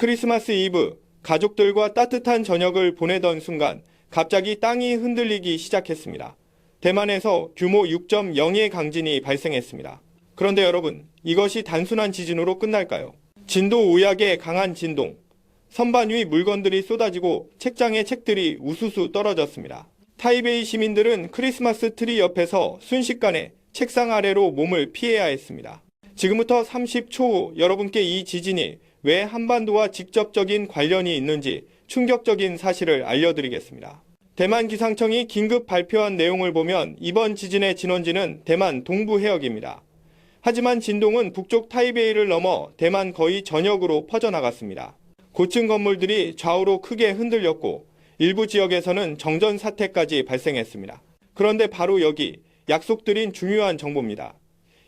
크리스마스 이브, 가족들과 따뜻한 저녁을 보내던 순간 갑자기 땅이 흔들리기 시작했습니다. 대만에서 규모 6.0의 강진이 발생했습니다. 그런데 여러분, 이것이 단순한 지진으로 끝날까요? 진도 5약의 강한 진동, 선반 위 물건들이 쏟아지고 책장의 책들이 우수수 떨어졌습니다. 타이베이 시민들은 크리스마스 트리 옆에서 순식간에 책상 아래로 몸을 피해야 했습니다. 지금부터 30초 후 여러분께 이 지진이 왜 한반도와 직접적인 관련이 있는지 충격적인 사실을 알려드리겠습니다. 대만 기상청이 긴급 발표한 내용을 보면 이번 지진의 진원지는 대만 동부 해역입니다. 하지만 진동은 북쪽 타이베이를 넘어 대만 거의 전역으로 퍼져나갔습니다. 고층 건물들이 좌우로 크게 흔들렸고 일부 지역에서는 정전 사태까지 발생했습니다. 그런데 바로 여기 약속드린 중요한 정보입니다.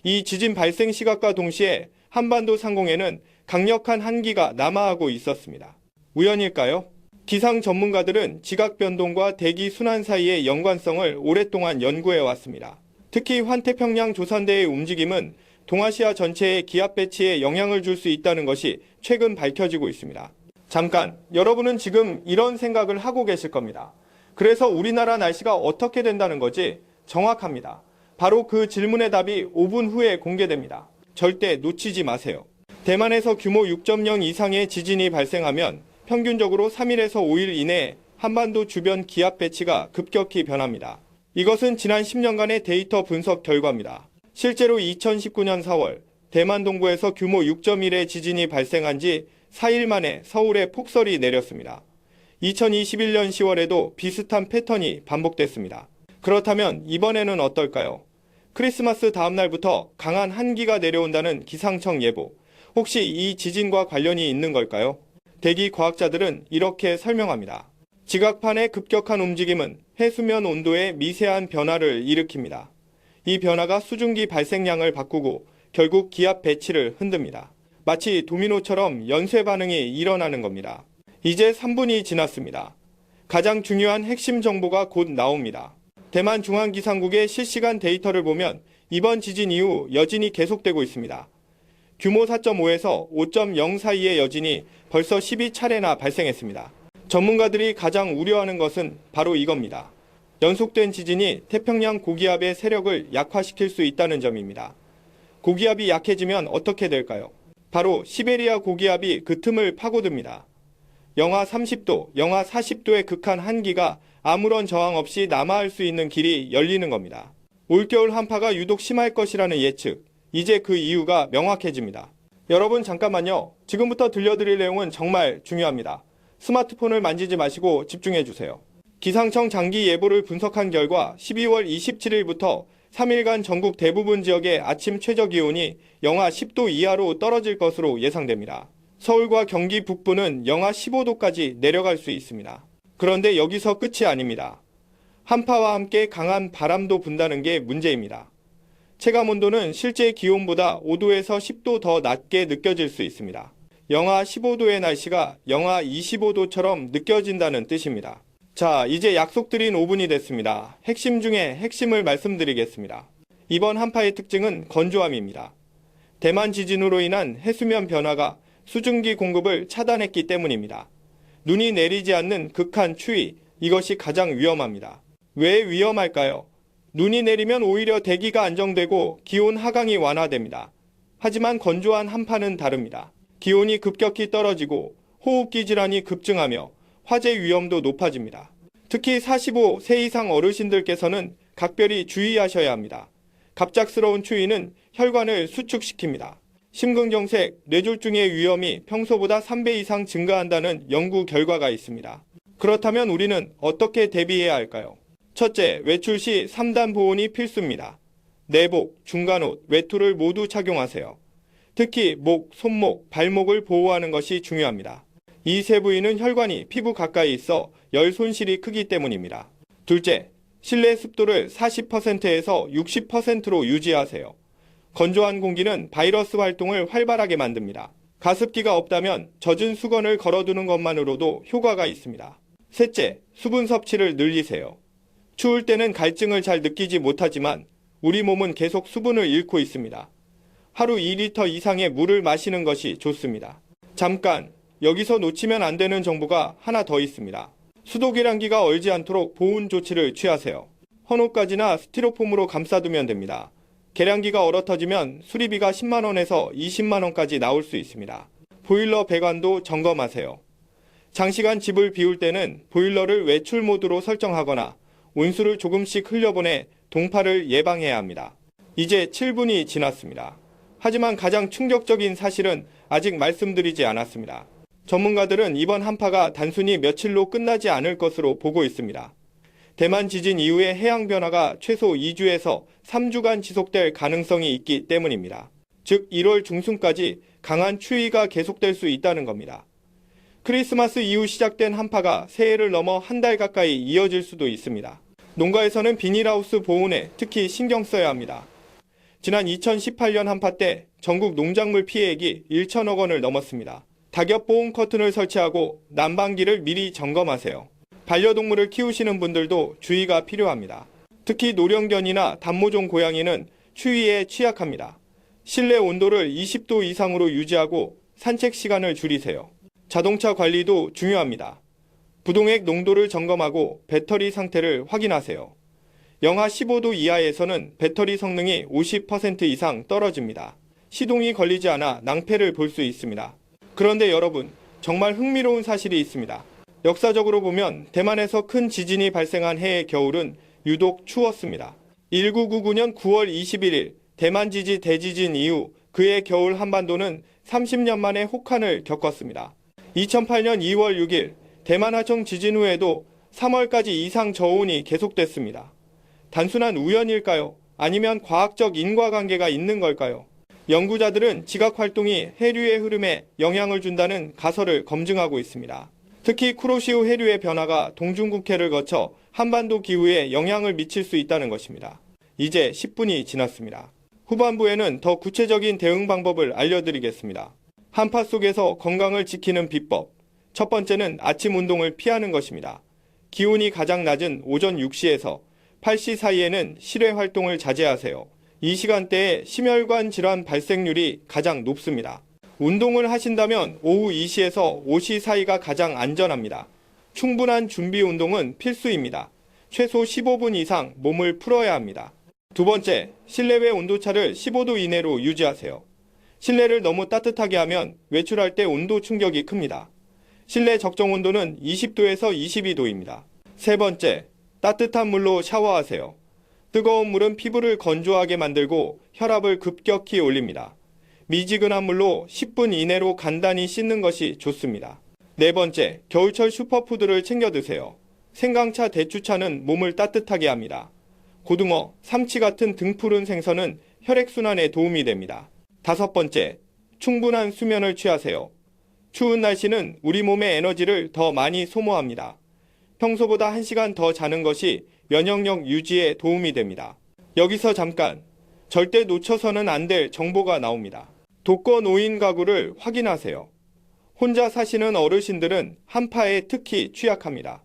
이 지진 발생 시각과 동시에 한반도 상공에는 강력한 한기가 남하하고 있었습니다. 우연일까요? 기상 전문가들은 지각 변동과 대기 순환 사이의 연관성을 오랫동안 연구해 왔습니다. 특히 환태평양 조산대의 움직임은 동아시아 전체의 기압 배치에 영향을 줄 수 있다는 것이 최근 밝혀지고 있습니다. 잠깐, 여러분은 지금 이런 생각을 하고 계실 겁니다. 그래서 우리나라 날씨가 어떻게 된다는 거지? 정확합니다. 바로 그 질문의 답이 5분 후에 공개됩니다. 절대 놓치지 마세요. 대만에서 규모 6.0 이상의 지진이 발생하면 평균적으로 3일에서 5일 이내에 한반도 주변 기압 배치가 급격히 변합니다. 이것은 지난 10년간의 데이터 분석 결과입니다. 실제로 2019년 4월 대만 동부에서 규모 6.1의 지진이 발생한 지 4일 만에 서울에 폭설이 내렸습니다. 2021년 10월에도 비슷한 패턴이 반복됐습니다. 그렇다면 이번에는 어떨까요? 크리스마스 다음 날부터 강한 한기가 내려온다는 기상청 예보. 혹시 이 지진과 관련이 있는 걸까요? 대기 과학자들은 이렇게 설명합니다. 지각판의 급격한 움직임은 해수면 온도의 미세한 변화를 일으킵니다. 이 변화가 수증기 발생량을 바꾸고 결국 기압 배치를 흔듭니다. 마치 도미노처럼 연쇄 반응이 일어나는 겁니다. 이제 3분이 지났습니다. 가장 중요한 핵심 정보가 곧 나옵니다. 대만 중앙기상국의 실시간 데이터를 보면 이번 지진 이후 여진이 계속되고 있습니다. 규모 4.5에서 5.0 사이의 여진이 벌써 12차례나 발생했습니다. 전문가들이 가장 우려하는 것은 바로 이겁니다. 연속된 지진이 태평양 고기압의 세력을 약화시킬 수 있다는 점입니다. 고기압이 약해지면 어떻게 될까요? 바로 시베리아 고기압이 그 틈을 파고듭니다. 영하 30도, 영하 40도의 극한 한기가 아무런 저항 없이 남하할 수 있는 길이 열리는 겁니다. 올겨울 한파가 유독 심할 것이라는 예측, 이제 그 이유가 명확해집니다. 여러분 잠깐만요. 지금부터 들려드릴 내용은 정말 중요합니다. 스마트폰을 만지지 마시고 집중해주세요. 기상청 장기 예보를 분석한 결과 12월 27일부터 3일간 전국 대부분 지역의 아침 최저기온이 영하 10도 이하로 떨어질 것으로 예상됩니다. 서울과 경기 북부는 영하 15도까지 내려갈 수 있습니다. 그런데 여기서 끝이 아닙니다. 한파와 함께 강한 바람도 분다는 게 문제입니다. 체감온도는 실제 기온보다 5도에서 10도 더 낮게 느껴질 수 있습니다. 영하 15도의 날씨가 영하 25도처럼 느껴진다는 뜻입니다. 자, 이제 약속드린 5분이 됐습니다. 핵심 중에 핵심을 말씀드리겠습니다. 이번 한파의 특징은 건조함입니다. 대만 지진으로 인한 해수면 변화가 수증기 공급을 차단했기 때문입니다. 눈이 내리지 않는 극한 추위, 이것이 가장 위험합니다. 왜 위험할까요? 눈이 내리면 오히려 대기가 안정되고 기온 하강이 완화됩니다. 하지만 건조한 한파는 다릅니다. 기온이 급격히 떨어지고 호흡기 질환이 급증하며 화재 위험도 높아집니다. 특히 45세 이상 어르신들께서는 각별히 주의하셔야 합니다. 갑작스러운 추위는 혈관을 수축시킵니다. 심근경색, 뇌졸중의 위험이 평소보다 3배 이상 증가한다는 연구 결과가 있습니다. 그렇다면 우리는 어떻게 대비해야 할까요? 첫째, 외출 시 3단 보온이 필수입니다. 내복, 중간옷, 외투를 모두 착용하세요. 특히 목, 손목, 발목을 보호하는 것이 중요합니다. 이 세 부위는 혈관이 피부 가까이 있어 열 손실이 크기 때문입니다. 둘째, 실내 습도를 40%에서 60%로 유지하세요. 건조한 공기는 바이러스 활동을 활발하게 만듭니다. 가습기가 없다면 젖은 수건을 걸어두는 것만으로도 효과가 있습니다. 셋째, 수분 섭취를 늘리세요. 추울 때는 갈증을 잘 느끼지 못하지만 우리 몸은 계속 수분을 잃고 있습니다. 하루 2리터 이상의 물을 마시는 것이 좋습니다. 잠깐, 여기서 놓치면 안 되는 정보가 하나 더 있습니다. 수도 계량기가 얼지 않도록 보온 조치를 취하세요. 헌옷가지나 스티로폼으로 감싸두면 됩니다. 계량기가 얼어터지면 수리비가 10만원에서 20만원까지 나올 수 있습니다. 보일러 배관도 점검하세요. 장시간 집을 비울 때는 보일러를 외출 모드로 설정하거나 온수를 조금씩 흘려보내 동파를 예방해야 합니다. 이제 7분이 지났습니다. 하지만 가장 충격적인 사실은 아직 말씀드리지 않았습니다. 전문가들은 이번 한파가 단순히 며칠로 끝나지 않을 것으로 보고 있습니다. 대만 지진 이후의 해양 변화가 최소 2주에서 3주간 지속될 가능성이 있기 때문입니다. 즉 1월 중순까지 강한 추위가 계속될 수 있다는 겁니다. 크리스마스 이후 시작된 한파가 새해를 넘어 한 달 가까이 이어질 수도 있습니다. 농가에서는 비닐하우스 보온에 특히 신경 써야 합니다. 지난 2018년 한파 때 전국 농작물 피해액이 1천억 원을 넘었습니다. 낙엽 보온 커튼을 설치하고 난방기를 미리 점검하세요. 반려동물을 키우시는 분들도 주의가 필요합니다. 특히 노령견이나 단모종 고양이는 추위에 취약합니다. 실내 온도를 20도 이상으로 유지하고 산책 시간을 줄이세요. 자동차 관리도 중요합니다. 부동액 농도를 점검하고 배터리 상태를 확인하세요. 영하 15도 이하에서는 배터리 성능이 50% 이상 떨어집니다. 시동이 걸리지 않아 낭패를 볼 수 있습니다. 그런데 여러분, 정말 흥미로운 사실이 있습니다. 역사적으로 보면 대만에서 큰 지진이 발생한 해의 겨울은 유독 추웠습니다. 1999년 9월 21일 대만 지지 대지진 이후 그해 겨울 한반도는 30년 만에 혹한을 겪었습니다. 2008년 2월 6일 대만 하청 지진 후에도 3월까지 이상 저온이 계속됐습니다. 단순한 우연일까요? 아니면 과학적 인과관계가 있는 걸까요? 연구자들은 지각 활동이 해류의 흐름에 영향을 준다는 가설을 검증하고 있습니다. 특히 쿠로시오 해류의 변화가 동중국해를 거쳐 한반도 기후에 영향을 미칠 수 있다는 것입니다. 이제 10분이 지났습니다. 후반부에는 더 구체적인 대응 방법을 알려드리겠습니다. 한파 속에서 건강을 지키는 비법. 첫 번째는 아침 운동을 피하는 것입니다. 기온이 가장 낮은 오전 6시에서 8시 사이에는 실외 활동을 자제하세요. 이 시간대에 심혈관 질환 발생률이 가장 높습니다. 운동을 하신다면 오후 2시에서 5시 사이가 가장 안전합니다. 충분한 준비 운동은 필수입니다. 최소 15분 이상 몸을 풀어야 합니다. 두 번째, 실내외 온도차를 15도 이내로 유지하세요. 실내를 너무 따뜻하게 하면 외출할 때 온도 충격이 큽니다. 실내 적정 온도는 20도에서 22도입니다. 세 번째, 따뜻한 물로 샤워하세요. 뜨거운 물은 피부를 건조하게 만들고 혈압을 급격히 올립니다. 미지근한 물로 10분 이내로 간단히 씻는 것이 좋습니다. 네 번째, 겨울철 슈퍼푸드를 챙겨 드세요. 생강차, 대추차는 몸을 따뜻하게 합니다. 고등어, 삼치 같은 등푸른 생선은 혈액순환에 도움이 됩니다. 다섯 번째, 충분한 수면을 취하세요. 추운 날씨는 우리 몸의 에너지를 더 많이 소모합니다. 평소보다 1시간 더 자는 것이 면역력 유지에 도움이 됩니다. 여기서 잠깐, 절대 놓쳐서는 안 될 정보가 나옵니다. 독거 노인 가구를 확인하세요. 혼자 사시는 어르신들은 한파에 특히 취약합니다.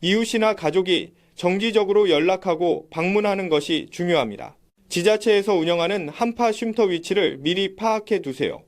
이웃이나 가족이 정기적으로 연락하고 방문하는 것이 중요합니다. 지자체에서 운영하는 한파 쉼터 위치를 미리 파악해 두세요.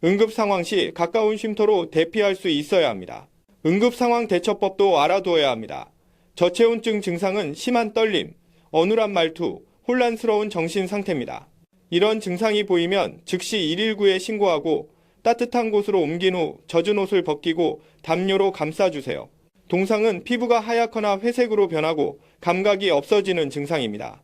응급 상황 시 가까운 쉼터로 대피할 수 있어야 합니다. 응급 상황 대처법도 알아두어야 합니다. 저체온증 증상은 심한 떨림, 어눌한 말투, 혼란스러운 정신 상태입니다. 이런 증상이 보이면 즉시 119에 신고하고 따뜻한 곳으로 옮긴 후 젖은 옷을 벗기고 담요로 감싸주세요. 동상은 피부가 하얗거나 회색으로 변하고 감각이 없어지는 증상입니다.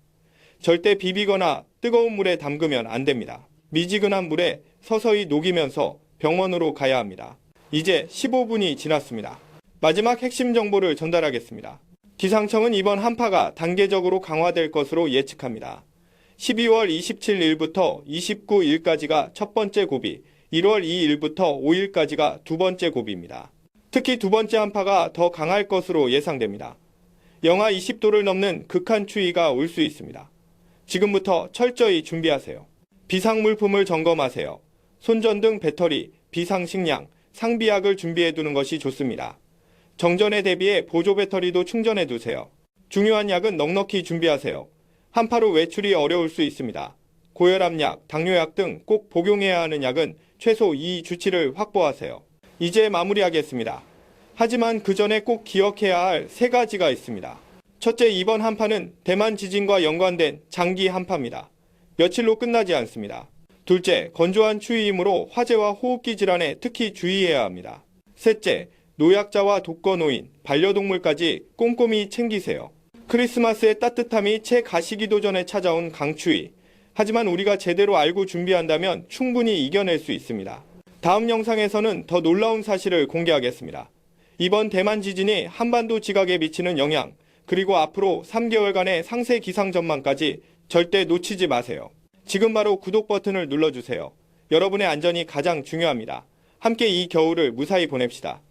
절대 비비거나 뜨거운 물에 담그면 안 됩니다. 미지근한 물에 서서히 녹이면서 병원으로 가야 합니다. 이제 15분이 지났습니다. 마지막 핵심 정보를 전달하겠습니다. 기상청은 이번 한파가 단계적으로 강화될 것으로 예측합니다. 12월 27일부터 29일까지가 첫 번째 고비, 1월 2일부터 5일까지가 두 번째 고비입니다. 특히 두 번째 한파가 더 강할 것으로 예상됩니다. 영하 20도를 넘는 극한 추위가 올 수 있습니다. 지금부터 철저히 준비하세요. 비상물품을 점검하세요. 손전등, 배터리, 비상식량, 상비약을 준비해두는 것이 좋습니다. 정전에 대비해 보조 배터리도 충전해두세요. 중요한 약은 넉넉히 준비하세요. 한파로 외출이 어려울 수 있습니다. 고혈압약, 당뇨약 등 꼭 복용해야 하는 약은 최소 2주치를 확보하세요. 이제 마무리하겠습니다. 하지만 그 전에 꼭 기억해야 할 세 가지가 있습니다. 첫째, 이번 한파는 대만 지진과 연관된 장기 한파입니다. 며칠로 끝나지 않습니다. 둘째, 건조한 추위이므로 화재와 호흡기 질환에 특히 주의해야 합니다. 셋째, 노약자와 독거노인, 반려동물까지 꼼꼼히 챙기세요. 크리스마스의 따뜻함이 채 가시기도 전에 찾아온 강추위. 하지만 우리가 제대로 알고 준비한다면 충분히 이겨낼 수 있습니다. 다음 영상에서는 더 놀라운 사실을 공개하겠습니다. 이번 대만 지진이 한반도 지각에 미치는 영향, 그리고 앞으로 3개월간의 상세 기상 전망까지 절대 놓치지 마세요. 지금 바로 구독 버튼을 눌러주세요. 여러분의 안전이 가장 중요합니다. 함께 이 겨울을 무사히 보냅시다.